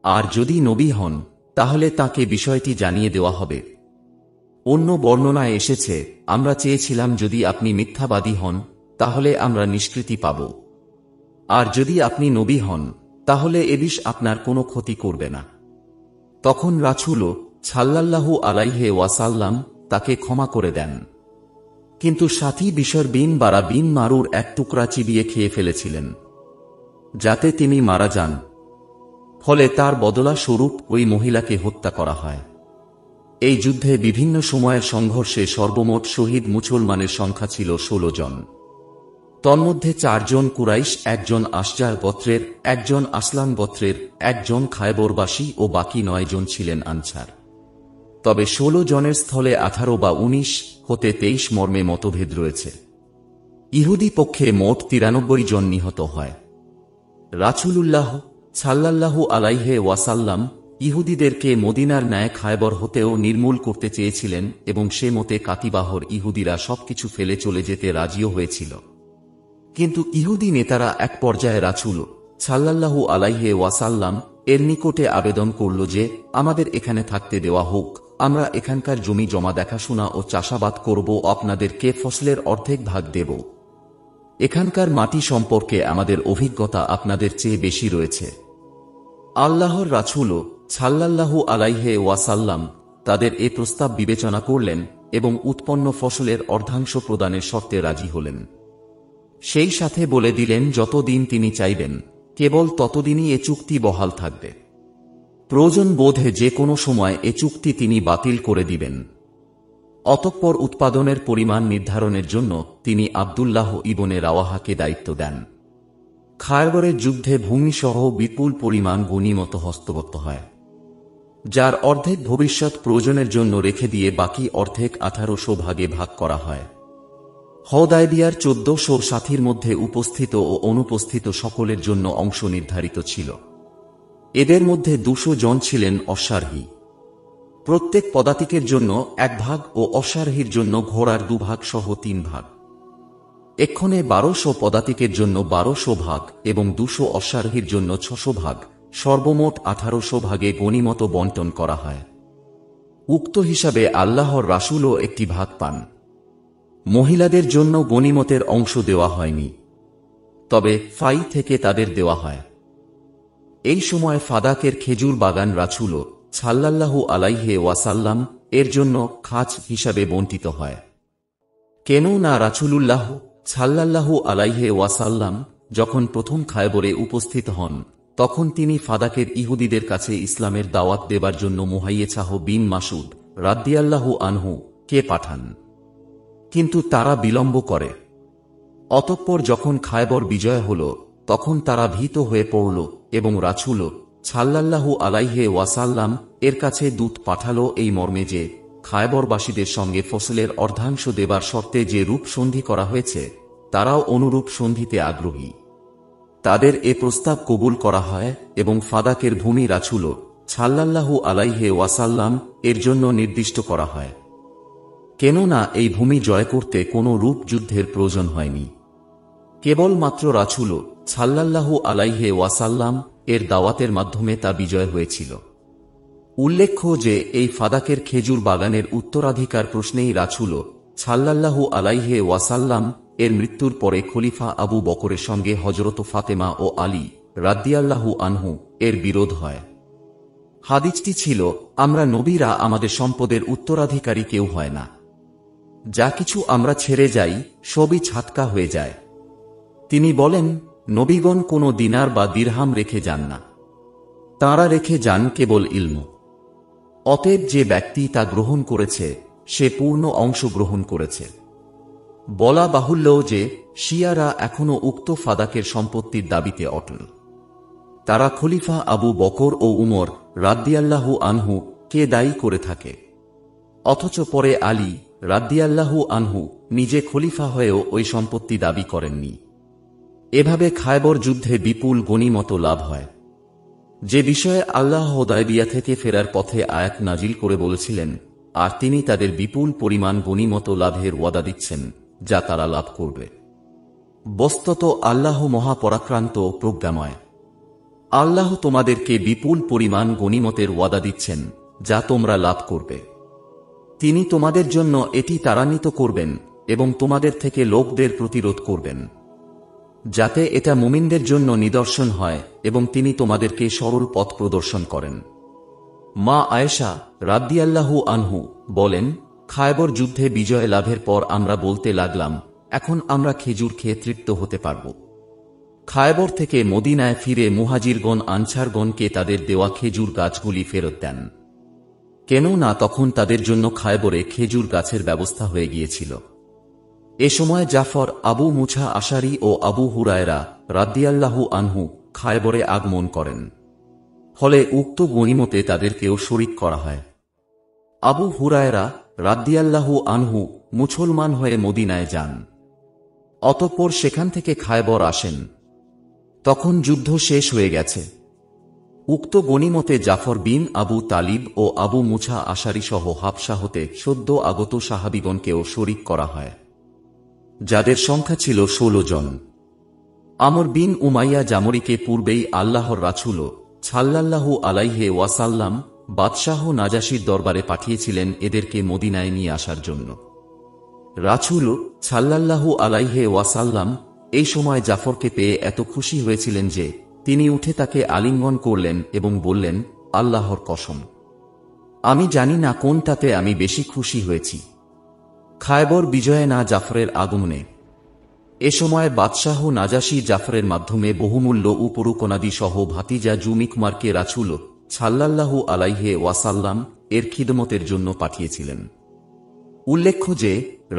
Speaker 1: আর যদি নবী হন তাহলে তাকে বিষয়টি জানিয়ে দেওয়া হবে। অন্য বর্ণনায় এসেছে, আমরা চেয়েছিলাম যদি আপনি মিথ্যাবাদী হন তাহলে আমরা নিষ্কৃতি পাব, আর যদি আপনি নবী হন তাহলে এ বিষ আপনার কোনো ক্ষতি করবে না। তখন রাসূল সাল্লাল্লাহু আলাইহি ওয়াসাল্লাম তাকে ক্ষমা করে দেন, কিন্তু সাথী বিশর বিন বারা বিন মারুর এক টুকরা চিবিয়ে খেয়ে ফেলেছিলেন, যাতে তিনি মারা যান। ফলে তার বদলা স্বরূপ ওই মহিলাকে হত্যা করা হয়। এই যুদ্ধে বিভিন্ন সময়ের সংঘর্ষে সর্বমোট শহীদ মুসলমানের সংখ্যা ছিল 16 জন। তন্মধ্যে 4 জন কুরাইশ, 1 জন আশজার গোত্রের, 1 জন আসলাম গোত্রের, 1 জন খায়বরবাসী ও বাকি 9 জন ছিলেন আনসার। তবে 16 জনের স্থলে 18 বা 19 হতে 23 মর্মে মতভেদ রয়েছে। ইহুদি পক্ষে মোট 93 জন নিহত হয়। রাসূলুল্লাহ সাল্লাল্লাহু আলাইহি ওয়াসাল্লাম ইহুদিদেরকে মদিনার ন্যায় খায়বর হতেও নির্মূল করতে চেয়েছিলেন এবং সে মতে কাতিবাহর ইহুদিরা সবকিছু ফেলে চলে যেতে রাজিও হয়েছিল। কিন্তু ইহুদি নেতারা এক পর্যায়ে রাসূল সাল্লাল্লাহু আলাইহি ওয়াসাল্লাম এর নিকটে আবেদন করল যে, আমাদের এখানে থাকতে দেওয়া হোক, আমরা এখানকার জমি জমা দেখাশোনা ও চাষাবাদ করব, আপনাদেরকে ফসলের অর্ধেক ভাগ দেব। এখানকার মাটি সম্পর্কে আমাদের অভিজ্ঞতা আপনাদের চেয়ে বেশি রয়েছে। আল্লাহর রাসূল সাল্লাল্লাহু আলাইহি ওয়াসাল্লাম তাদের এ প্রস্তাব বিবেচনা করলেন এবং উৎপন্ন ফসলের অর্ধাংশ প্রদানের শর্তে রাজি হলেন। সেই সাথে বলে দিলেন যতদিন তিনি চাইবেন কেবল ততদিনই এ চুক্তি বহাল থাকবে। প্রয়োজন বোধে যে কোনো সময় এ চুক্তি তিনি বাতিল করে দিবেন। অতঃপর উৎপাদনের পরিমাণ নির্ধারণের জন্য তিনি আব্দুল্লাহ ইবনে রাওয়াহাকে দায়িত্ব দেন। খায়বরের যুদ্ধে ভূমিসহ বিপুল পরিমাণ গনীমত হস্তগত হয়, যার অর্ধেক ভবিষ্যৎ প্রয়োজনের জন্য রেখে দিয়ে বাকি অর্ধেক 1800 ভাগে ভাগ করা হয়। হুদায়বিয়ার 1400 সাথীর মধ্যে উপস্থিত ও অনুপস্থিত সকলের জন্য অংশ নির্ধারিত ছিল। এদের মধ্যে 200 জন ছিলেন অশ্বারোহী, প্রত্যেক পদাতিকের জন্য 1 ভাগ ও অশ্বারোহীর জন্য ঘোড়ার 2 ভাগ সহ 3 ভাগ। এক্ষণে 1200 পদাতিকের জন্য 1200 ভাগ এবং 200 অশ্বারোহীর জন্য 600 ভাগ, সর্বমোট 1800 ভাগে গনীমত বণ্টন করা হয়। উক্ত হিসাবে আল্লাহর রাসূলও একটি ভাগ পান। মহিলাদের জন্য গনীমতের অংশ দেওয়া হয়নি, তবে ফাই থেকে তাদের দেওয়া হয়। এই সময় ফাদাকের খেজুর বাগান রাসূল সাল্লাল্লাহু আলাইহি ওয়াসাল্লাম এর জন্য খাজ হিসাবে বণ্টিত হয়। কেন না রাসূলুল্লাহ সাল্লাল্লাহু আলাইহি ওয়াসাল্লাম যখন প্রথম খায়বরে উপস্থিত হন, তখন তিনি ফাদাকের ইহুদিদের কাছে ইসলামের দাওয়াত দেবার জন্য মুহাইয়েছাহ বিন মাসুদ রাদিয়াল্লাহু আনহু কে পাঠান, কিন্তু তারা বিলম্ব করে। অতঃপর যখন খায়বর বিজয় হল, তখন তারা ভীত হয়ে পড়ল এবং রাসূল সাল্লাল্লাহু আলাইহি ওয়াসাল্লাম এর কাছে দূত পাঠালো এই মর্মে যে খায়বরবাসীদের সঙ্গে ফসলের অর্ধাংশ দেবার শর্তে যে রূপ সন্ধি করা হয়েছে, তারাও অনুরূপ সন্ধিতে আগ্রহী। তাদের এ প্রস্তাব কবুল করা হয় এবং ফাদাকের ভূমি রাসূল সাল্লাল্লাহু আলাইহি ওয়াসাল্লাম এর জন্য নির্দিষ্ট করা হয়। কেননা এই ভূমি জয় করতে কোনো রূপ যুদ্ধের প্রয়োজন হয়নি, কেবলমাত্র রাসূল সাল্লাল্লাহু আলাইহি ওয়াসাল্লাম এর দাওয়াতের মাধ্যমে তা বিজয় হয়েছিল। উল্লেখ্য যে এই ফাদাকের খেজুর বাগানের উত্তরাধিকার প্রশ্নেই রাসূল সাল্লাল্লাহু আলাইহি ওয়াসাল্লাম এর মৃত্যুর পরে খলিফা আবু বকরের সঙ্গে হযরত ফাতেমা ও আলী রাদিয়াল্লাহু আনহু এর বিরোধ হয়। হাদিসটি ছিল, আমরা নবীরা আমাদের সম্পদের উত্তরাধিকারী কেউ হয় না। যা কিছু আমরা ছেড়ে যাই সবই ছাতকা হয়ে যায়। তিনি বলেন, নবীগণ কোনো দিনার বা দিরহাম রেখে যান না, তাঁরা রেখে যান কেবল ইলম। অতএব যে ব্যক্তি তা গ্রহণ করেছে সে পূর্ণ অংশ গ্রহণ করেছে। বলা বাহুল্য যে শিয়ারা এখনও উক্ত ফাদাকের সম্পত্তির দাবিতে অটল। তারা খলিফা আবু বকর ও উমর রাদিয়াল্লাহু আনহু কে দায়ী করে থাকে, অথচ পরে আলী রাদিয়াল্লাহু আনহু নিজে খলিফা হয়েও ওই সম্পত্তি দাবি করেননি। এভাবে খায়বর যুদ্ধে বিপুল গনীমত লাভ হয়, যে বিষয়ে আল্লাহ হুদায়বিয়া থেকে ফেরার পথে আয়াত নাজিল করে বলেছিলেন, আর তিনি তাদের বিপুল পরিমাণ গনীমত লাভের ওয়াদা দিচ্ছেন যা তারা লাভ করবে। বস্তুত আল্লাহ মহাপরাক্রান্ত ও প্রজ্ঞাময়। আল্লাহ তোমাদেরকে বিপুল পরিমাণ গনীমতের ওয়াদা দিচ্ছেন যা তোমরা লাভ করবে। তিনি তোমাদের জন্য এটি ত্বরান্বিত করবেন এবং তোমাদের থেকে লোকদের প্রতিরোধ করবেন, যাতে এটা মুমিনদের জন্য নিদর্শন হয় এবং তিনি তোমাদেরকে সরল পথ প্রদর্শন করেন। মা আয়েশা রাদিয়াল্লাহু আনহু বলেন, খায়বর যুদ্ধে বিজয় লাভের পর আমরা বলতে লাগলাম, এখন আমরা খেজুর খেয়ে তৃপ্ত হতে পারব। খায়বর থেকে মদিনায় ফিরে মুহাজিরগণ আনসারগণকে তাদের দেওয়া খেজুর গাছগুলি ফেরত দেন, কেননা তখন তাদের জন্য খায়বরে খেজুর গাছের ব্যবস্থা হয়ে গিয়েছিল। এ সময় জাফর, আবু মুছা আশারি ও আবু হুরায়রা রাদিয়াল্লাহু আনহু খায়বরে আগমন করেন, ফলে উক্ত গনীমতে তাদেরকেও শরীক করা হয়। আবু হুরায়রা রাদিয়াল্লাহু আনহু মুসলমান হয়ে মদিনায় যান, অতঃপর সেখান থেকে খায়বর আসেন। তখন যুদ্ধ শেষ হয়ে গেছে। উক্ত গনীমতে জাফর বিন আবু তালিব ও আবু মুছা আশারি সহ হাবশা হতে সদ্য আগত সাহাবীগণকেও শরীক করা হয়, যাদের সংখ্যা ছিল 16 জন। আমর বিন উমাইয়া জামরিকে পূর্বেই আল্লাহর রাসূল সাল্লাল্লাহু আলাইহি ওয়াসাল্লাম বাদশাহ নাজাশীর দরবারে পাঠিয়েছিলেন এদেরকে মদিনায় নিয়ে আসার জন্য। রাসূল সাল্লাল্লাহু আলাইহি ওয়াসাল্লাম এই সময় জাফরকে পেয়ে এত খুশি হয়েছিলেন যে তিনি উঠে তাকে আলিঙ্গন করলেন এবং বললেন, আল্লাহর কসম, আমি জানি না কোনটাতে আমি বেশি খুশি হয়েছি, খায়বর বিজয়ে না জাফরের আগমনে। এ সময় বাদশাহ নাজাশী জাফরের মাধ্যমে বহুমূল্য উপরুকনাদি সহ ভাতিজা জুমিকুমারকে রাসূল সাল্লাল্লাহু আলাইহি ওয়াসাল্লাম এর খিদমতের জন্য পাঠিয়েছিলেন। উল্লেখ্য যে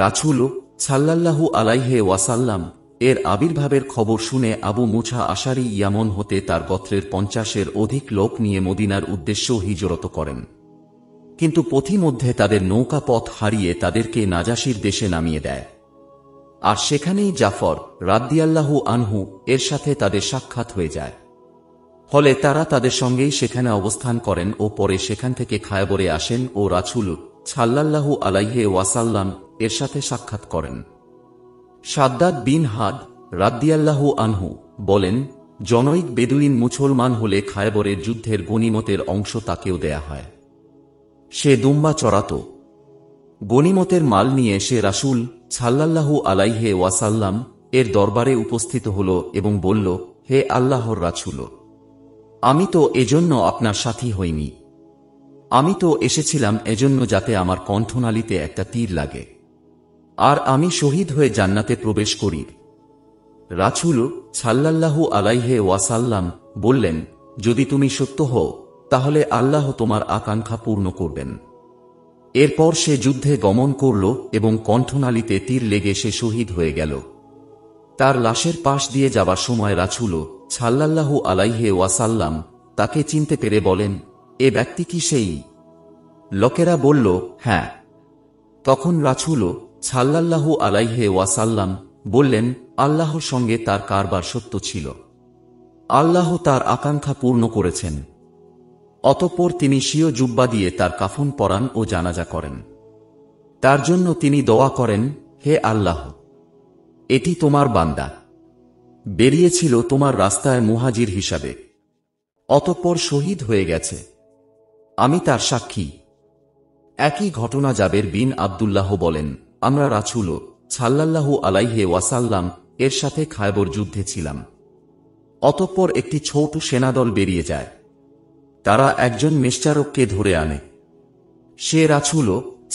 Speaker 1: রাসূল সাল্লাল্লাহু আলাইহি ওয়াসাল্লাম এর আবির্ভাবের খবর শুনে আবু মুসা আশারী ইয়ামন হতে তার গোত্রের 50-এর অধিক লোক নিয়ে মদিনার উদ্দেশ্য হিজরত করেন, কিন্তু পথিমধ্যে তাদের নৌকা পথ হারিয়ে তাদেরকে নাজাশীর দেশে নামিয়ে দেয়। আর সেখানেই জাফর রাদিয়াল্লাহু আনহু এর সাথে তাদের সাক্ষাৎ হয়ে যায়। ফলে তারা তাদের সঙ্গেই সেখানে অবস্থান করেন ও পরে সেখান থেকে খায়বরে আসেন ও রাসূল সাল্লাল্লাহু আলাইহি ওয়াসাল্লাম এর সাথে সাক্ষাৎ করেন। শাদ্দাদ বিন হাদ রাদিয়াল্লাহু আনহু বলেন, জনৈক বেদুইন মুসলমান হলে খায়বরের যুদ্ধের গনিমতের অংশ তাকেও দেয়া হয়। সে দুম্বা চড়াত। গনিমতের মাল নিয়ে সে রাসূল সাল্লাল্লাহু আলাইহি ওয়াসাল্লাম এর দরবারে উপস্থিত হল এবং বলল, হে আল্লাহর রাসূল, আমি তো এজন্য আপনার সাথী হইনি, আমি তো এসেছিলাম এজন্য যাতে আমার কণ্ঠনালীতে একটা তীর লাগে আর আমি শহীদ হয়ে জান্নাতে প্রবেশ করি। রাসূল সাল্লাল্লাহু আলাইহি ওয়াসাল্লাম বললেন, যদি তুমি সত্য হও তাহলে আল্লাহ তোমার আকাঙ্ক্ষা পূর্ণ করবেন। এরপর সে যুদ্ধে গমন করল এবং কণ্ঠনালীতে তীর লেগে সে শহীদ হয়ে গেল। তার লাশের পাশ দিয়ে যাবার সময় রাসূল সাল্লাল্লাহু আলাইহি ওয়াসাল্লাম তাকে চিনতে পেরে বলেন, এ ব্যক্তি কি সেই? লোকেরা বলল, হ্যাঁ। তখন রাসূল সাল্লাল্লাহু আলাইহি ওয়াসাল্লাম বললেন, আল্লাহর সঙ্গে তার কারবার সত্য ছিল, আল্লাহ তার আকাঙ্ক্ষা পূর্ণ করেছেন। অতঃপর তিনি স্বীয় জুব্বা দিয়ে তার কাফন পরান ও জানাজা করেন। তার জন্য তিনি দোয়া করেন, হে আল্লাহ, এটি তোমার বান্দা, বেরিয়েছিল তোমার রাস্তায় মুহাজির হিসাবে, অতঃপর শহীদ হয়ে গেছে, আমি তার সাক্ষী। একই ঘটনা জাবের বিন আব্দুল্লাহ বলেন, আমরা রাসূল সাল্লাল্লাহু আলাইহি ওয়াসাল্লাম এর সাথে খায়বর যুদ্ধে ছিলাম। অতঃপর একটি ছোট সেনাদল বেরিয়ে যায়। তারা একজন মেষচারককে ধরে আনে। সে রাসূল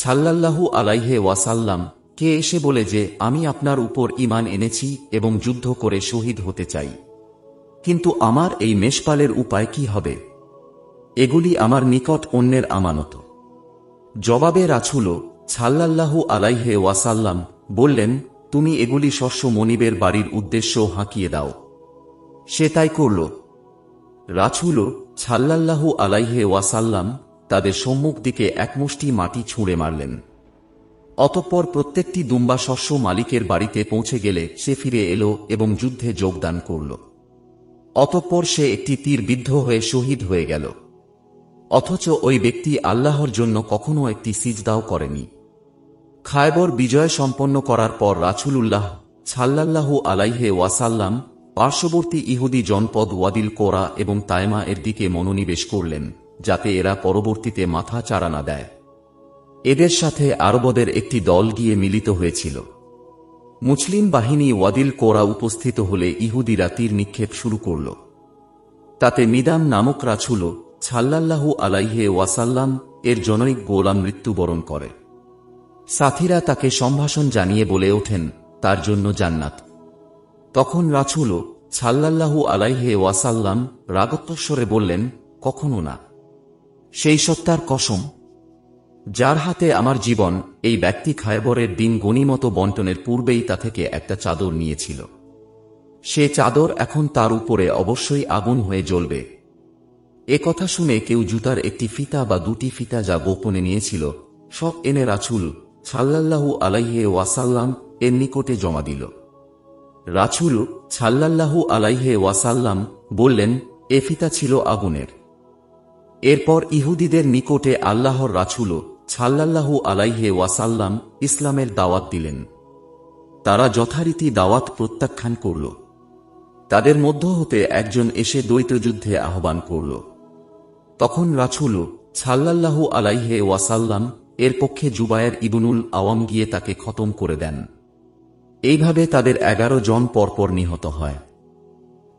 Speaker 1: সাল্লাল্লাহু আলাইহি ওয়াসাল্লাম কে এসে বলে যে, আমি আপনার উপর ঈমান এনেছি এবং যুদ্ধ করে শহীদ হতে চাই, কিন্তু আমার এই মেষপালের উপায় কি হবে? এগুলি আমার নিকট অন্যের আমানত। জবাবে রাসূল সাল্লাল্লাহু আলাইহি ওয়াসাল্লাম বললেন, তুমি এগুলি শস্য মনিবের বাড়ির উদ্দেশ্য হাঁকিয়ে দাও। সে তাই করল। রাসূল সাল্লাল্লাহু আলাইহি ওয়াসাল্লাম তাদের সম্মুখ দিকে একমুষ্টি মাটি ছুঁড়ে মারলেন। অতঃপর প্রত্যেকটি দুম্বা শস্য মালিকের বাড়িতে পৌঁছে গেলে সে ফিরে এলো এবং যুদ্ধে যোগদান করল। অতঃপর সে একটি তীর বিদ্ধ হয়ে শহীদ হয়ে গেল, অথচ ওই ব্যক্তি আল্লাহর জন্য কখনো একটি সিজদাও করেনি। খায়বর বিজয় সম্পন্ন করার পর রাসূলুল্লাহ সাল্লাল্লাহু আলাইহি ওয়াসাল্লাম পার্শ্ববর্তী ইহুদি জনপদ ওয়াদিল কোরা এবং তায়মা এর দিকে মনোনিবেশ করলেন, যাতে এরা পরবর্তীতে মাথা চাড়া না দেয়। এদের সাথে আরবদের একটি দল গিয়ে মিলিত হয়েছিল। মুসলিম বাহিনী ওয়াদিল কোরা উপস্থিত হলে ইহুদিরা তীর নিক্ষেপ শুরু করল। তাতে মিদাম নামক রাসূল সাল্লাল্লাহু আলাইহি ওয়াসাল্লাম এর জনৈক গোলাম মৃত্যুবরণ করে। সাথীরা তাকে সম্ভাষণ জানিয়ে বলে ওঠেন, তার জন্য জান্নাত। তখন রাসূল সাল্লাল্লাহু আলাইহি ওয়াসাল্লাম রাগত্বস্বরে বললেন, কখনো না। সেই সত্তার কসম, যার হাতে আমার জীবন, এই ব্যক্তি খায়বরের দিন গনিমত বন্টনের পূর্বেই তা থেকে একটা চাদর নিয়েছিল। সে চাদর এখন তার উপরে অবশ্যই আগুন হয়ে জ্বলবে। এ কথা শুনে কেউ জুতার একটি ফিতা বা দুটি ফিতা যা গোপনে নিয়েছিল সব এনে রাসূল সাল্লাল্লাহু আলাইহি ওয়াসাল্লাম এর নিকটে জমা দিল। রাসূল সাল্লাল্লাহু আলাইহি ওয়াসাল্লাম বললেন, এ ফিতা ছিল আগুনের। এরপর ইহুদিদের নিকটে আল্লাহর রাসূল সাল্লাল্লাহু আলাইহি ওয়াসাল্লাম ইসলামের দাওয়াত দিলেন। তারা যথারীতি দাওয়াত প্রত্যাখ্যান করল। তাদের মধ্য হতে একজন এসে দ্বৈতযুদ্ধে আহ্বান করল। তখন রাসূল সাল্লাল্লাহু আলাইহি ওয়াসাল্লাম এর পক্ষে জুবায়ের ইবনুল আওয়াম গিয়ে তাকে খতম করে দেন। এইভাবে তাদের 11 জন পরপর নিহত হয়।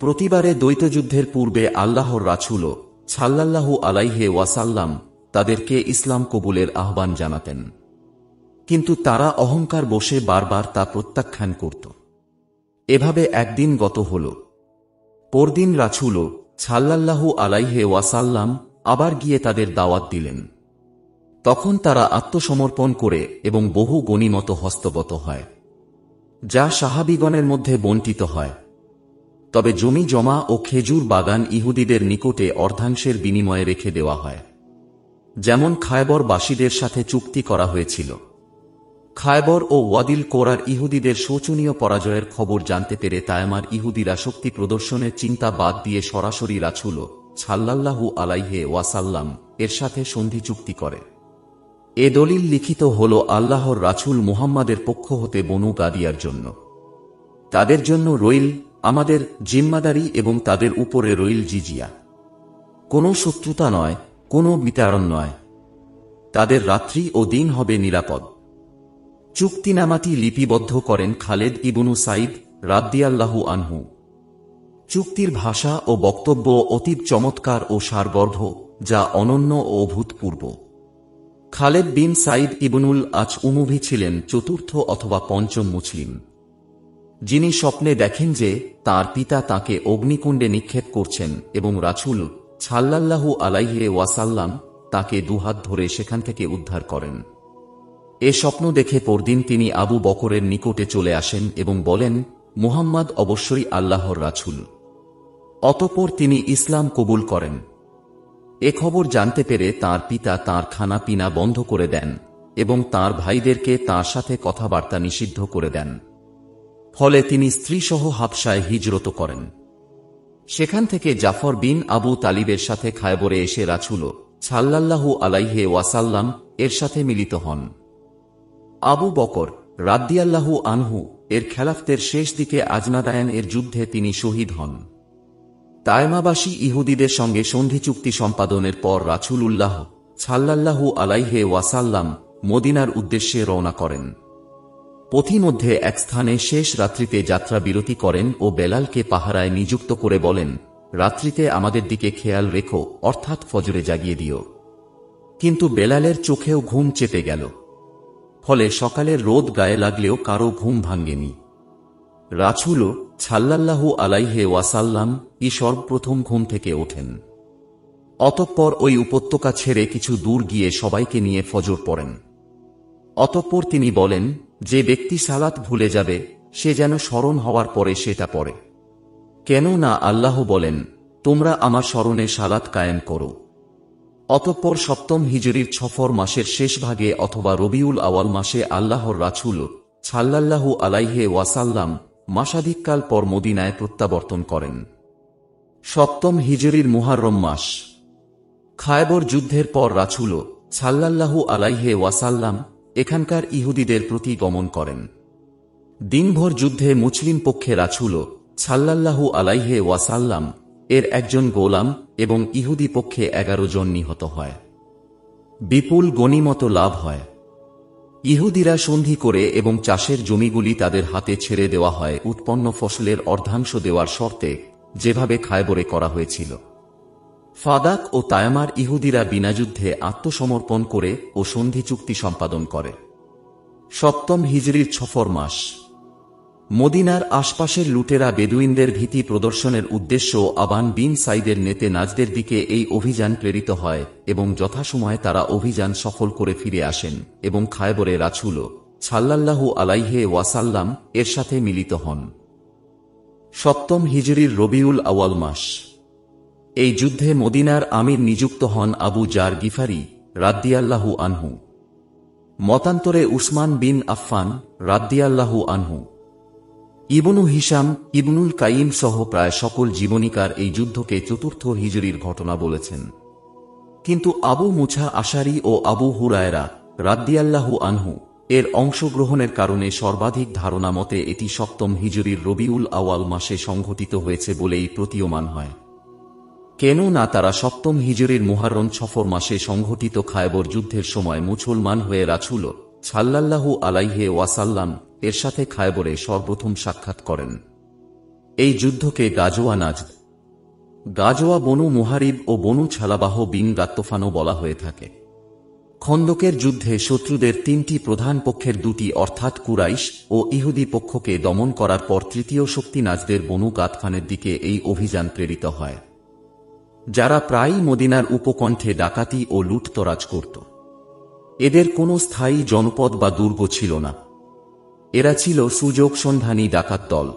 Speaker 1: প্রতিবারে দ্বৈতযুদ্ধের পূর্বে আল্লাহর রাসূল সাল্লাল্লাহু আলাইহি ওয়াসাল্লাম তাদেরকে ইসলাম কবুলের আহ্বান জানাতেন, কিন্তু তারা অহংকার বশে বারবার তা প্রত্যাখ্যান করত। এভাবে একদিন গত হল। পরদিন রাসূল সাল্লাল্লাহু আলাইহি ওয়াসাল্লাম আবার গিয়ে তাদের দাওয়াত দিলেন। তখন তারা আত্মসমর্পণ করে এবং বহু গনিমত হস্তগত হয়, যা সাহাবীগণের মধ্যে বণ্টিত হয়। তবে জমি জমা ও খেজুর বাগান ইহুদিদের নিকটে অর্ধাংশের বিনিময়ে রেখে দেওয়া হয়, যেমন খায়বরবাসীদের সাথে চুক্তি করা হয়েছিল। খায়বর ও ওয়াদিল কোরার ইহুদিদের শোচনীয় পরাজয়ের খবর জানতে পেরে তায়মার ইহুদিরা শক্তি প্রদর্শনের চিন্তা বাদ দিয়ে সরাসরি রাসূল সাল্লাল্লাহু আলাইহি ওয়াসাল্লাম এর সাথে সন্ধি চুক্তি করে। এ দলিল লিখিত হল আল্লাহর রাসূল মুহাম্মাদের পক্ষ হতে বনু গাদিয়ার জন্য। তাদের জন্য রইল আমাদের জিম্মাদারি এবং তাদের উপরে রইল জিজিয়া। কোনো শত্রুতা নয়, কোনো বিতাড়ন নয়। তাদের রাত্রি ও দিন হবে নিরাপদ। চুক্তিনামাটি লিপিবদ্ধ করেন খালেদ ইবনু সাইদ রাদিয়াল্লাহু আনহু। চুক্তির ভাষা ও বক্তব্য অতীব চমৎকার ও সারগর্ভ, যা অনন্য ও অভূতপূর্ব। খালেদ বিন সাইদ ইবনুল আচ উমুভি ছিলেন চতুর্থ অথবা পঞ্চম মুসলিম, যিনি স্বপ্নে দেখেন যে তার পিতা তাকে অগ্নিকুণ্ডে নিক্ষেপ করছেন এবং রাসূল সাল্লাল্লাহু আলাইহি ওয়াসাল্লাম তাকে দুহাত ধরে সেখান থেকে উদ্ধার করেন। এ স্বপ্ন দেখে পরদিন তিনি আবু বকরের নিকটে চলে আসেন এবং বলেন, মুহাম্মদ অবশ্যই আল্লাহর রাসূল। অতঃপর তিনি ইসলাম কবুল করেন। এ খবর জানতে পেরে তার পিতা তার খানা পিনা বন্ধ করে দেন এবং তার ভাইদেরকে তার সাথে কথাবার্তা নিষিদ্ধ করে দেন। ফলে তিনি স্ত্রীসহ হাবশায় হিজরত করেন। সেখান থেকে জাফর বিন আবু তালিবের সাথে খায়বরে এসে রাসূল সাল্লাল্লাহু আলাইহি ওয়াসাল্লাম এর সাথে মিলিত হন। আবু বকর রাদিয়াল্লাহু আনহু এর খেলাফতের শেষ দিকে আজনাদায়ান এর যুদ্ধে তিনি শহীদ হন। তায়মাবাসী ইহুদিদের সঙ্গে সন্ধি চুক্তি সম্পাদনের পর রাসূলুল্লাহ সাল্লাল্লাহু আলাইহি ওয়াসাল্লাম মদিনার উদ্দেশ্যে রওনা করেন। পথিমধ্যে এক স্থানে শেষ রাত্রিতে যাত্রা বিরতি করেন ও বেলালকে পাহারায় নিযুক্ত করে বলেন, রাত্রিতে আমাদের দিকে খেয়াল রেখো, অর্থাৎ ফজরে জাগিয়ে দিও। কিন্তু বেলালের চোখেও ঘুম চেপে গেল। ফলে সকালের রোদ গায়ে লাগলেও কারো ঘুম ভাঙ্গেনি। রাসূল সাল্লাল্লাহু আলাইহি ওয়াসাল্লাম সর্বপ্রথম ঘুম থেকে ওঠেন। অতঃপর ওই উপত্যকা ছেড়ে কিছু দূর গিয়ে সবাইকে নিয়ে ফজর পড়েন। অতঃপর তিনি বলেন, যে ব্যক্তি সালাত ভুলে যাবে সে যেন স্মরণ হওয়ার পরে সেটা পড়ে। কেন না আল্লাহ বলেন, তোমরা আমার স্মরণে সালাত কায়েম করো। অতঃপর সপ্তম হিজরির সফর মাসের শেষ ভাগে অথবা রবিউল আওয়াল মাসে আল্লাহর রাসূল সাল্লাল্লাহু আলাইহি ওয়াসাল্লাম মাসাধিককাল পর মদিনায় প্রত্যাবর্তন করেন। সপ্তম হিজরির মুহররম মাস। খায়বর যুদ্ধের পর রাসূল সাল্লাল্লাহু আলাইহি ওয়াসাল্লাম এখানকার ইহুদিদের প্রতি গমন করেন। দিনভর যুদ্ধে মুসলিম পক্ষে রাসূল সাল্লাল্লাহু আলাইহি ওয়াসাল্লাম এর একজন গোলাম এবং ইহুদি পক্ষে 11 জন নিহত হয়। বিপুল গনিমত লাভ হয়। ইহুদিরা সন্ধি করে এবং চাষের জমিগুলি তাদের হাতে ছেড়ে দেওয়া হয় উৎপন্ন ফসলের অর্ধাংশ দেওয়ার শর্তে, যেভাবে খায়বরে করা হয়েছিল। ফাদাক ও তায়ামার ইহুদিরা বিনা যুদ্ধে আত্মসমর্পণ করে ও সন্ধি চুক্তি সম্পাদন করে। সপ্তম হিজরির সফর মাস। মদিনার আশপাশের লুটেরা বেদুইনদের ভীতি প্রদর্শনের উদ্দেশ্য আবান বিন সাইদের নেতে নাজদের দিকে এই অভিযান প্রেরিত হয় এবং যথাসময়ে তারা অভিযান সফল করে ফিরে আসেন এবং খায়বরে রাসূল সাল্লাল্লাহু আলাইহি ওয়াসাল্লাম এর সাথে মিলিত হন। সপ্তম হিজরির রবিউল আওয়াল মাস। এই যুদ্ধে মদিনার আমির নিযুক্ত হন আবু জার গিফারি রাদিয়াল্লাহু আনহু। মতান্তরে উসমান বিন আফফান রাদিয়াল্লাহু আনহু। ইবনু হিশাম ইবনুল কাইম সহ প্রায় সকল জীবনীকার এই যুদ্ধকে চতুর্থ হিজরির ঘটনা বলেছেন, কিন্তু আবু মুছা আশারি ও আবু হুরায়রা রাদিয়াল্লাহু আনহু এর অংশগ্রহণের কারণে সর্বাধিক ধারণা মতে এটি সপ্তম হিজরির রবিউল আওয়াল মাসে সংঘটিত হয়েছে বলেই প্রতীয়মান হয়। কেন না তারা সপ্তম হিজরির মুহররম সফর মাসে সংঘটিত খায়বর যুদ্ধের সময় মুসলমান হয়ে রাসূল সাল্লাল্লাহু আলাইহি ওয়াসাল্লাম এর সাথে খায়বরে সর্বপ্রথম সাক্ষাৎ করেন। এই যুদ্ধকে গাজওয়া নাজদ, গাজওয়া বনু মুহারিব ও বনু ছালাবাহ বিন গাত্তফানও বলা হয়ে থাকে। খন্দকের যুদ্ধে শত্রুদের তিনটি প্রধান পক্ষের দুটি অর্থাৎ কুরাইশ ও ইহুদি পক্ষকে দমন করার পর তৃতীয় শক্তি নাজদের বনু গাতফানের দিকে এই অভিযান প্রেরিত হয়, যারা প্রায়ই মদিনার উপকণ্ঠে ডাকাতি ও লুটতরাজ করত। এদের কোনো স্থায়ী জনপদ বা দুর্গ ছিল না, এরা ছিল সুযোগ সন্ধানী ডাকাত দল।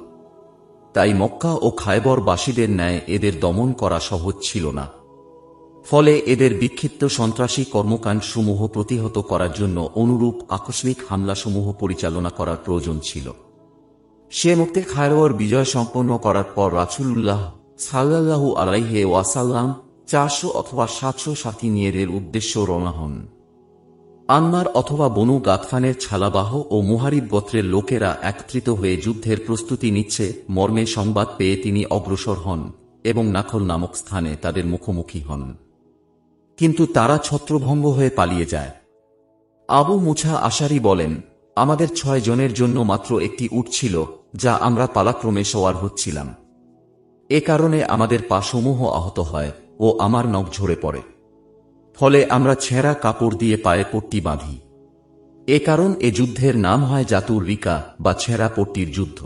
Speaker 1: তাই মক্কা ও খায়বরবাসীদের ন্যায় এদের দমন করা সহজ ছিল না। ফলে এদের বিক্ষিপ্ত সন্ত্রাসী কর্মকাণ্ডসমূহ প্রতিহত করার জন্য অনুরূপ আকস্মিক হামলাসমূহ পরিচালনা করার প্রয়োজন ছিল। সে মুক্তে খায়বর বিজয় সম্পন্ন করার পর রাসূলুল্লাহ সাল্লাল্লাহু আলাইহি ওয়াসাল্লাম 400 অথবা 700 সাথী নিয়ে এর উদ্দেশ্য রওনা হন। আনমার অথবা বনু গাতফানের ছালাবাহ ও মুহারিব গোত্রের লোকেরা একত্রিত হয়ে যুদ্ধের প্রস্তুতি নিচ্ছে মর্মে সংবাদ পেয়ে তিনি অগ্রসর হন এবং নাখল নামক স্থানে তাদের মুখোমুখি হন। কিন্তু তারা ছত্রভঙ্গ হয়ে পালিয়ে যায়। আবু মুছা আশারি বলেন, আমাদের 6 জনের জন্য মাত্র একটি উট ছিল, যা আমরা পালাক্রমে সওয়ার হচ্ছিলাম। এ কারণে আমাদের পা সমূহ আহত হয় ও আমার নখ ঝরে পড়ে। ফলে আমরা ছেঁড়া কাপড় দিয়ে পায়ে পট্টি বাঁধি। এ কারণ এ যুদ্ধের নাম হয় জাতুর রিকা বা ছেঁড়া পট্টির যুদ্ধ।